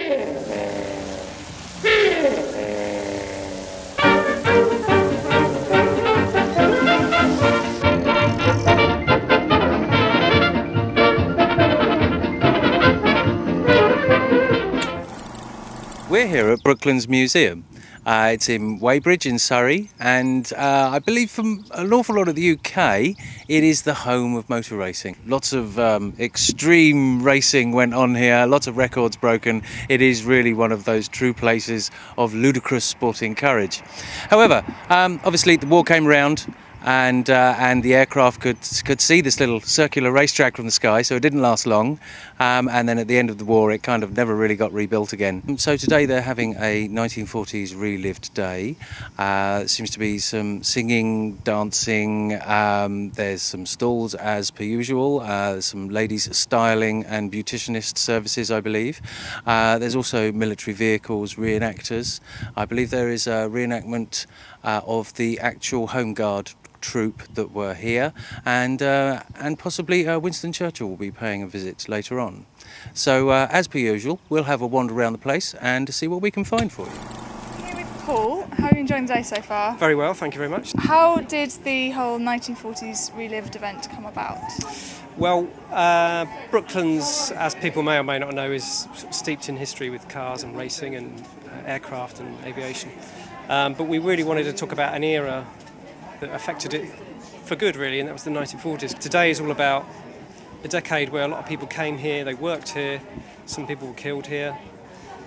We're here at Brooklands Museum. It's in Weybridge in Surrey, and I believe from an awful lot of the UK it is the home of motor racing. Lots of extreme racing went on here, lots of records broken. It is really one of those true places of ludicrous sporting courage. However, obviously the war came around, and the aircraft could see this little circular racetrack from the sky, so it didn't last long, and then at the end of the war it kind of never really got rebuilt again. So today they're having a 1940s relived day. Seems to be some singing, dancing, there's some stalls as per usual, there's some ladies styling and beautitionist services, I believe. There's also military vehicles, reenactors. I believe there is a reenactment of the actual Home Guard troop that were here, and possibly Winston Churchill will be paying a visit later on. So as per usual, we'll have a wander around the place and see what we can find for you. Here with Paul. How are you enjoying the day so far? Very well, thank you very much. How did the whole 1940s relived event come about? Well, Brooklands, as people may or may not know, is sort of steeped in history with cars and racing and aircraft and aviation. But we really wanted to talk about an era that affected it for good, really, and that was the 1940s. Today is all about a decade where a lot of people came here, they worked here, some people were killed here.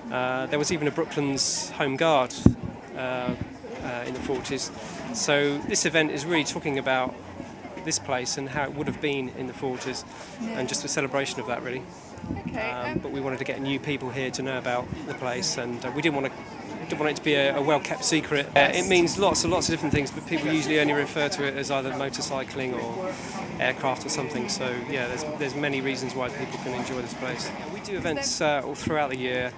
There was even a Brooklands Home Guard in the 40s. So this event is really talking about this place and how it would have been in the 40s, and just a celebration of that, really. Okay. But we wanted to get new people here to know about the place, and we didn't want it to be a well-kept secret. It means lots and lots of different things, but people usually only refer to it as either motorcycling or aircraft or something. So yeah, there's many reasons why people can enjoy this place. We do events all throughout the year.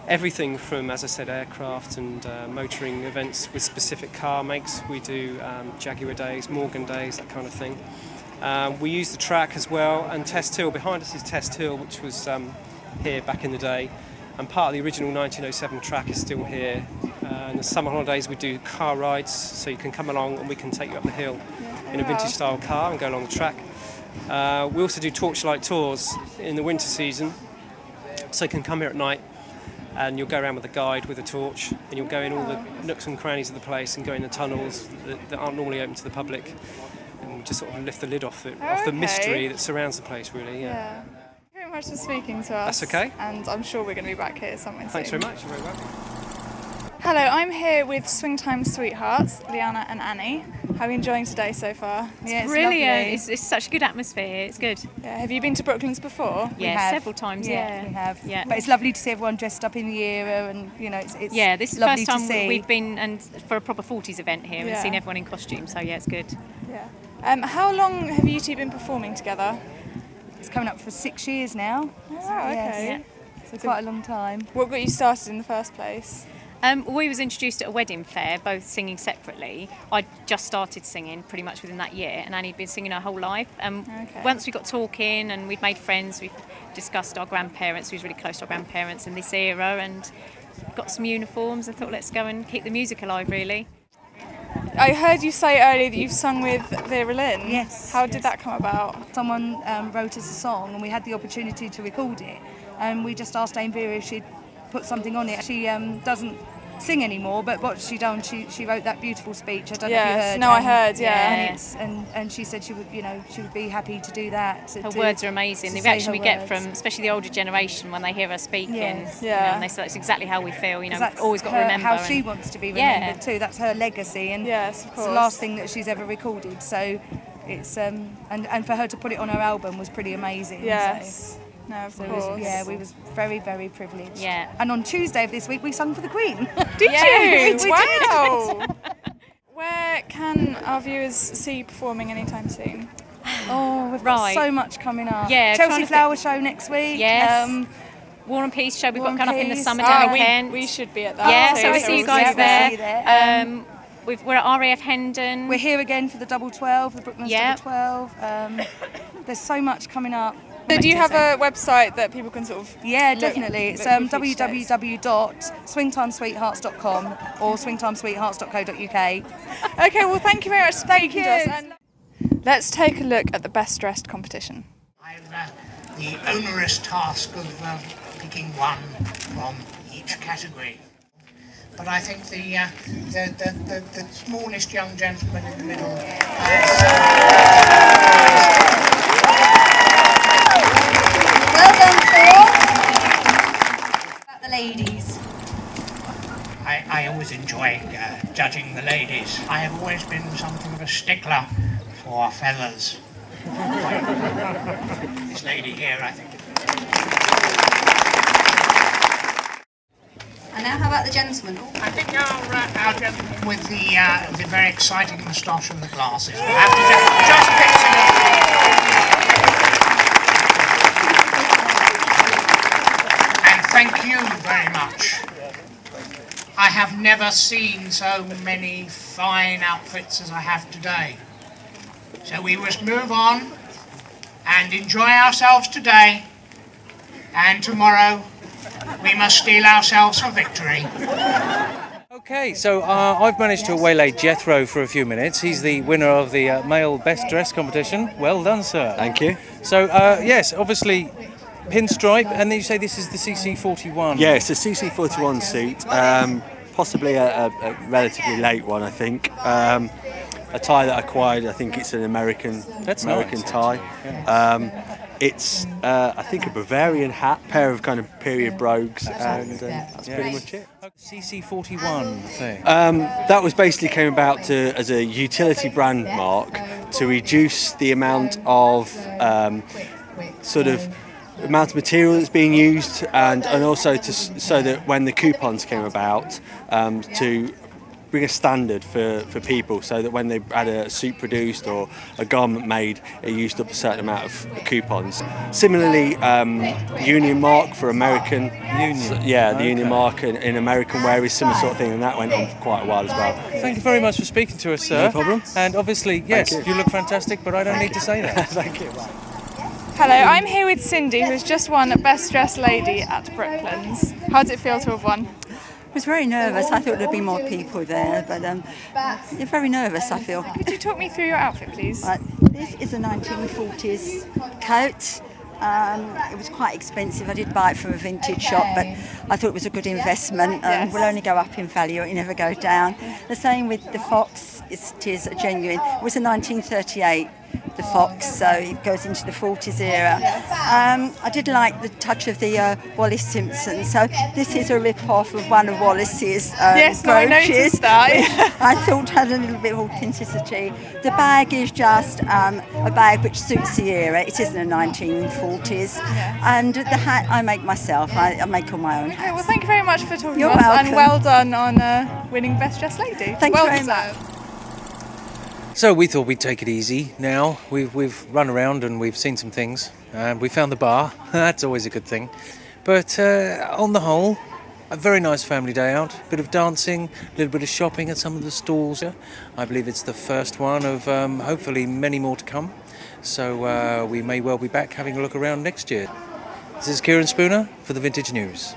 Everything from, as I said, aircraft and motoring events with specific car makes. We do Jaguar days, Morgan days, that kind of thing. We use the track as well, and Test Hill. Behind us is Test Hill, which was here back in the day. And part of the original 1907 track is still here. In the summer holidays we do car rides, so you can come along and we can take you up the hill in a vintage style car and go along the track. We also do torchlight tours in the winter season, so you can come here at night and you'll go around with a guide with a torch, and you'll go in all the nooks and crannies of the place and go in the tunnels that aren't normally open to the public, and just sort of lift the lid off the mystery that surrounds the place, really. Yeah. Thank you very much for speaking to us. That's okay. And I'm sure we're going to be back here somewhere soon. Thanks very much. You're very welcome. Hello, I'm here with Swingtime Sweethearts, Liana and Annie. How are you enjoying today so far? It's brilliant. It's such a good atmosphere. It's good. Yeah. Have you been to Brooklands before? Yeah, several times. Yeah, we have. Yeah. But it's lovely to see everyone dressed up in the era, and you know, it's yeah. This is the lovely first time to see. we've been and for a proper 40s event here and seen everyone in costume. So yeah, it's good. Yeah. How long have you two been performing together? It's coming up for 6 years now. Oh, okay. So quite a long time. What got you started in the first place? We was introduced at a wedding fair, both singing separately. I just started singing pretty much within that year, and Annie'd been singing her whole life. Once we got talking and we'd made friends, we discussed our grandparents. We was really close to our grandparents in this era, and got some uniforms and thought, let's go and keep the music alive, really. I heard you say earlier that you've sung with Vera Lynn. Yes. How did that come about? Someone wrote us a song, and we had the opportunity to record it, and we just asked Dame Vera if she'd put something on it. She doesn't sing anymore, but what she done, she wrote that beautiful speech. I don't know if you heard. No, I heard. Yeah. And she said she would be happy to do that. Her words are amazing. The reaction we get from, especially the older generation, when they hear her speaking, and they say that's exactly how we feel. You know, we've always got to remember how she wants to be remembered too. That's her legacy, and yes, of course. It's the last thing that she's ever recorded. So it's and for her to put it on her album was pretty amazing. Yes. So. No, of course. We was very, very privileged. Yeah. And on Tuesday of this week, we sung for the Queen. Did you? We Wow. Where can our viewers see you performing anytime soon? Oh, we've got so much coming up. Yeah. Chelsea Flower Show next week. Yes. War and Peace show we've got coming up in the summer Oh, down in Kent. We should be at that. Yeah, too, so we'll see you guys there. We're at RAF Hendon. We're here again for the Double 12, the Brooklands Double 12. There's so much coming up. So do you have a website that people can sort of... Yeah, definitely. It's www.swingtimesweethearts.com or swingtimesweethearts.co.uk. Okay, well thank you very much for speaking to us. And let's take a look at the best dressed competition. I have the onerous task of picking one from each category. But I think the smallest young gentleman in the middle Well done, Phil. About the ladies. I always enjoy judging the ladies. I have always been something of a stickler for feathers. This lady here, I think. And now how about the gentleman? I think our gentleman with the very exciting moustache and the glasses will have to just pick and thank you very much. I have never seen so many fine outfits as I have today. So we must move on and enjoy ourselves today, and tomorrow we must steel ourselves for victory. Okay, so I've managed to waylay Jethro for a few minutes. He's the winner of the male best dress competition. Well done, sir. Thank you. So, yes, obviously pinstripe, and then you say this is the CC41. Yeah, it's a CC41 suit, possibly a relatively late one, I think. A tie that I acquired, I think it's an American tie. Yeah. It's, I think, a Bavarian hat, pair of kind of period brogues, and that's pretty much it. CC41 thing. That was basically came about as a utility brand mark to reduce the amount of amount of material that's being used, and also so that when the coupons came about, to bring a standard for people, so that when they had a suit produced or a garment made, it used up a certain amount of coupons. Similarly, Union Mark for American. The Union Mark in American wear is similar sort of thing, and that went on for quite a while as well. Thank you very much for speaking to us, sir. No problem. And obviously, yes, you look fantastic, but I don't need to say that. Thank you. Hello, I'm here with Cindy, who's just won Best Dressed Lady at Brooklands. How does it feel to have won? I was very nervous. I thought there'd be more people there, but you're very nervous, I feel. Could you talk me through your outfit, please? This is a 1940s coat. It was quite expensive. I did buy it from a vintage shop, but I thought it was a good investment. It will only go up in value, it never go down. The same with the fox. It is a genuine. It was a 1938. The fox, so it goes into the 40s era. I did like the touch of the Wallis Simpson, so this is a rip-off of one of Wallis's yes, no, I noticed that. I thought had a little bit of authenticity. The bag is just a bag which suits the era. It isn't a 1940s. And the hat I make myself. I make all my own hats. Okay, well, thank you very much for talking You're to us, welcome. and well done on winning Best Dressed Lady. Thank well you very deserved. much. So we thought we'd take it easy now. We've run around and we've seen some things. We found the bar. That's always a good thing. But on the whole, a very nice family day out. A bit of dancing, a little bit of shopping at some of the stalls. I believe it's the first one of hopefully many more to come. So we may well be back having a look around next year. This is Kieran Spooner for the Vintage News.